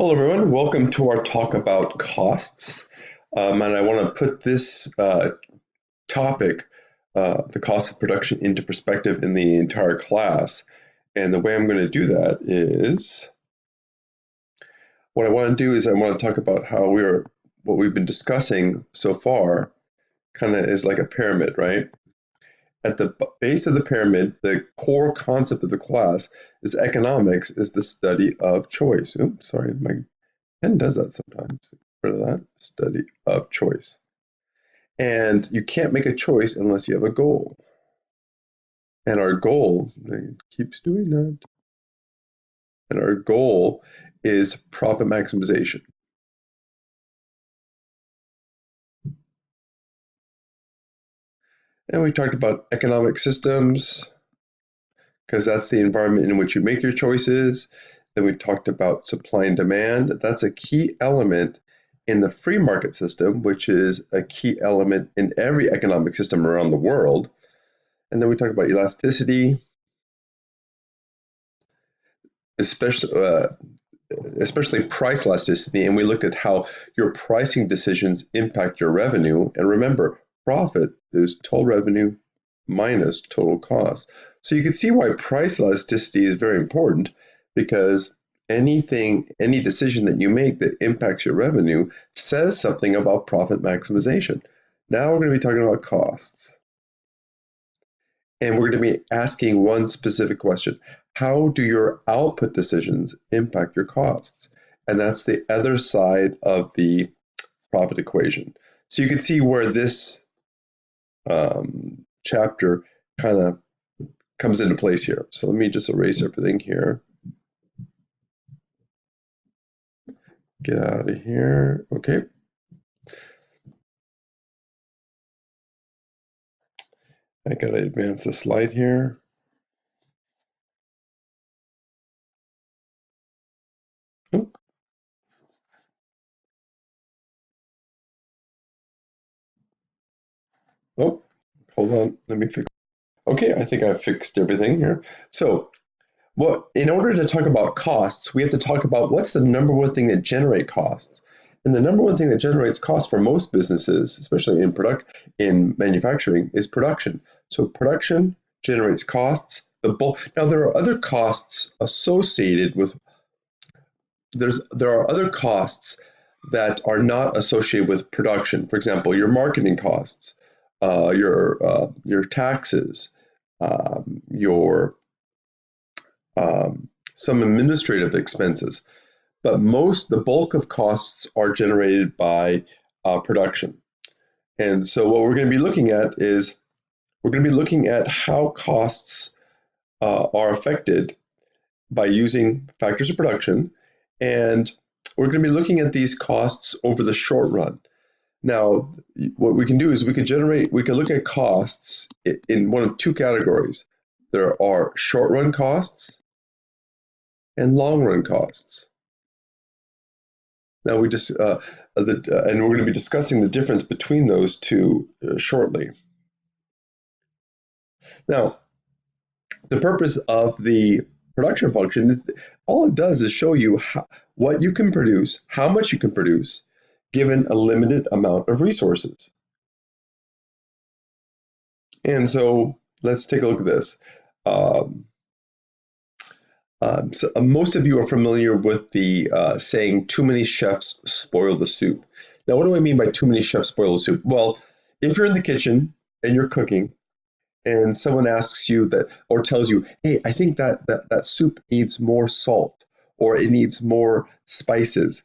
Hello, everyone. Welcome to our talk about costs. And I want to put this topic, the cost of production, into perspective in the entire class. And the way I'm going to do that is what I want to do is I want to talk about what we've been discussing so far kind of is like a pyramid, right? At the base of the pyramid, the core concept of the class is economics is the study of choice. Oops, sorry, my pen does that sometimes. Rid of that. Study of choice. And you can't make a choice unless you have a goal. And our goal, it keeps doing that. And our goal is profit maximization. And we talked about economic systems, because that's the environment in which you make your choices. Then we talked about supply and demand. That's a key element in the free market system, which is a key element in every economic system around the world. And then we talked about elasticity, especially price elasticity, and we looked at how your pricing decisions impact your revenue. And remember, profit is total revenue minus total cost. So you can see why price elasticity is very important, because any decision that you make that impacts your revenue says something about profit maximization. Now we're going to be talking about costs. And we're going to be asking one specific question. How do your output decisions impact your costs? And that's the other side of the profit equation. So you can see where this chapter kind of comes into place here. So let me just erase everything here. Get out of here. Okay. I got to advance the slide here. Oh. Oh, hold on. Let me fix. Okay, I think I fixed everything here. So, well, in order to talk about costs, we have to talk about what's the number one thing that generates costs. And the number one thing that generates costs for most businesses, especially in manufacturing, is production. So production generates costs. Now there are other costs associated with there are other costs that are not associated with production. For example, your marketing costs, your taxes, your some administrative expenses, but the bulk of costs are generated by production. And so what we're going to be looking at is we're going to be looking at how costs are affected by using factors of production, and we're going to be looking at these costs over the short run. Now, what we can do is we can look at costs in one of two categories. There are short run costs and long run costs. Now and we're going to be discussing the difference between those two shortly. Now, the purpose of the production function, all it does is show you what you can produce, how much you can produce, given a limited amount of resources. And so let's take a look at this. Most of you are familiar with the saying, too many chefs spoil the soup. Now, what do I mean by too many chefs spoil the soup? Well, if you're in the kitchen and you're cooking and someone asks you that or tells you, hey, I think that soup needs more salt or it needs more spices,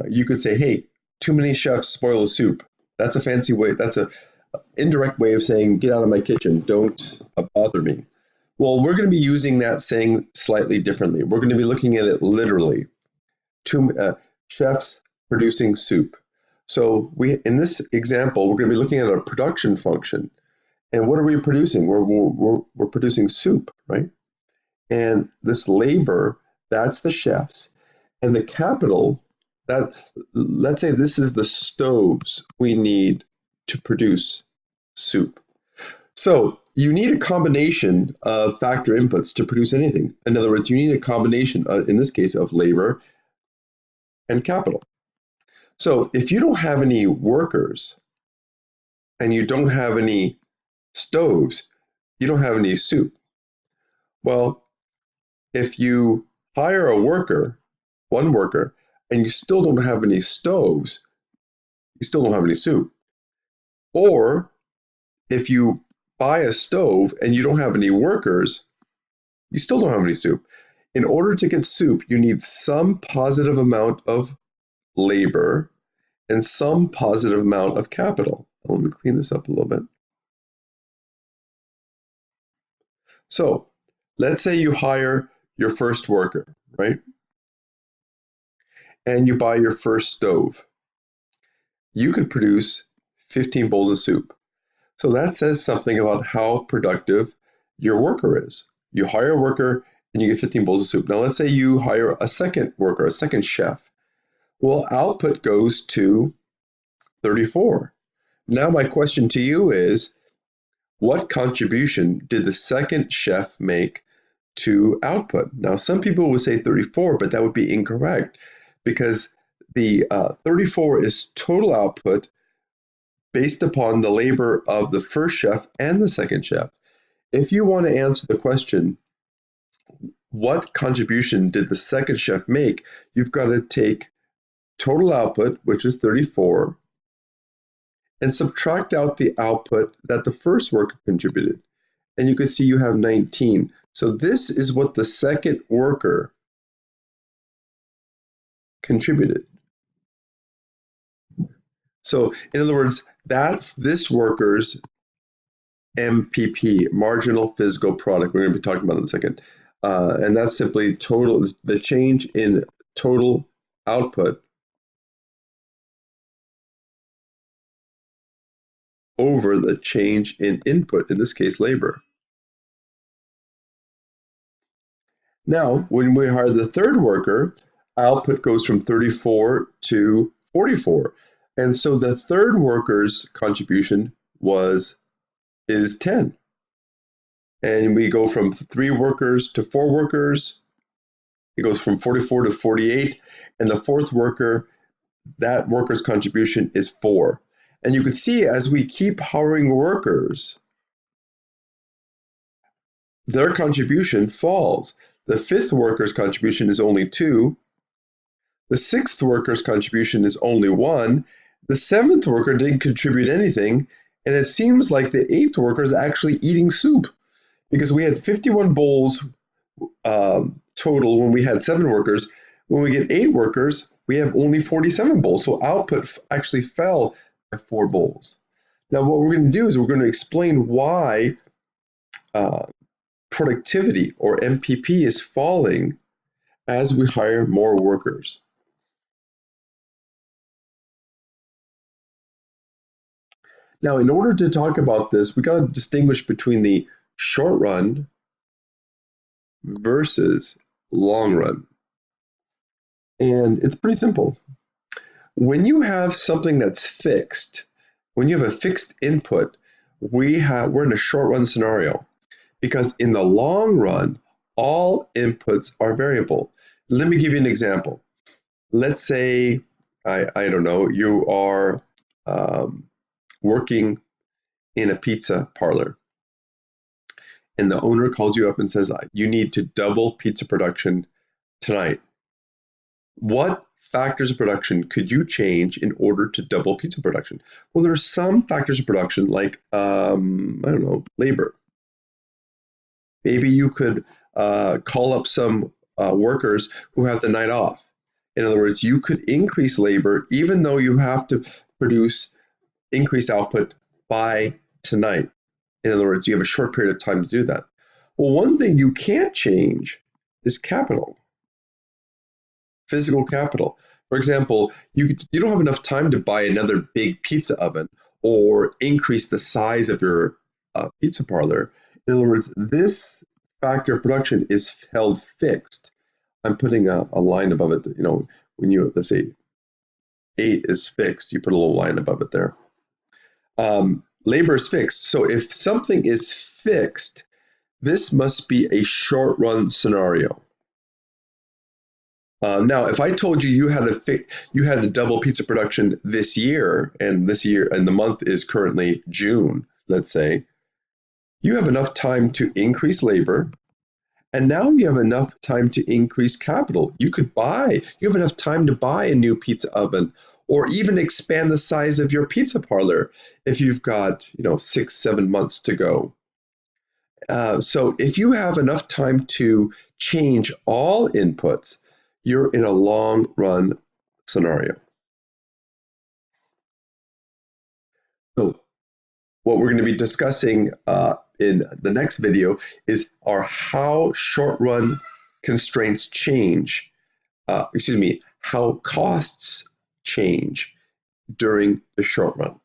you could say, hey, too many chefs spoil the soup. That's a fancy way, that's an indirect way of saying, get out of my kitchen, don't bother me. Well, we're going to be using that saying slightly differently. We're going to be looking at it literally. Chefs producing soup. So in this example, we're going to be looking at a production function. And what are we producing? We're producing soup, right? And this labor, that's the chefs. And the capital, let's say this is the stoves we need to produce soup. So you need a combination of factor inputs to produce anything. In other words, you need a combination, in this case, of labor and capital. So if you don't have any workers and you don't have any stoves, you don't have any soup. Well, if you hire a worker, one worker, and you still don't have any stoves, you still don't have any soup. Or if you buy a stove and you don't have any workers, you still don't have any soup. In order to get soup, you need some positive amount of labor and some positive amount of capital. Let me clean this up a little bit. So let's say you hire your first worker, right? And you buy your first stove. You could produce 15 bowls of soup. So that says something about how productive your worker is. You hire a worker and you get 15 bowls of soup. Now let's say you hire a second worker, a second chef. Well, output goes to 34. Now my question to you is, what contribution did the second chef make to output? Now some people would say 34, but that would be incorrect because the 34 is total output based upon the labor of the first chef and the second chef. If you want to answer the question, what contribution did the second chef make? You've got to take total output, which is 34, and subtract out the output that the first worker contributed. And you can see you have 19. So this is what the second worker contributed. So in other words, that's this worker's MPP, marginal physical product. We're going to be talking about that in a second. And that's simply total, the change in total output over the change in input, in this case, labor. Now, when we hire the third worker, output goes from 34 to 44. And so the third worker's contribution is 10. And we go from 3 workers to 4 workers. It goes from 44 to 48. And the fourth worker, that worker's contribution is 4. And you can see as we keep hiring workers, their contribution falls. The fifth worker's contribution is only 2. The sixth worker's contribution is only 1. The seventh worker didn't contribute anything. And it seems like the eighth worker is actually eating soup because we had 51 bowls total when we had 7 workers. When we get 8 workers, we have only 47 bowls. So output actually fell by 4 bowls. Now what we're going to do is we're going to explain why productivity or MPP is falling as we hire more workers. Now, in order to talk about this, we got to distinguish between the short run versus long run. And it's pretty simple. When you have something that's fixed, when you have a fixed input, we're in a short run scenario because in the long run, all inputs are variable. Let me give you an example. Let's say, I don't know, you are working in a pizza parlor and the owner calls you up and says, you need to double pizza production tonight. What factors of production could you change in order to double pizza production? Well, there are some factors of production like, I don't know, labor. Maybe you could call up some workers who have the night off. In other words, you could increase labor even though you have to produce increased output by tonight. In other words, you have a short period of time to do that. Well, one thing you can't change is capital, physical capital. For example, you don't have enough time to buy another big pizza oven or increase the size of your pizza parlor. In other words, this factor of production is held fixed. I'm putting a line above it. You know, when you, let's say 8 is fixed, you put a little line above it there. Labor is fixed. So if something is fixed, this must be a short run scenario. Now, if I told you you had to double pizza production this year, and the month is currently June, let's say, you have enough time to increase labor, and now you have enough time to increase capital. You have enough time to buy a new pizza oven, or even expand the size of your pizza parlor if you've got, 6, 7 months to go. So if you have enough time to change all inputs, you're in a long run scenario. So what we're going to be discussing in the next video are how short run constraints change, how costs change during the short run.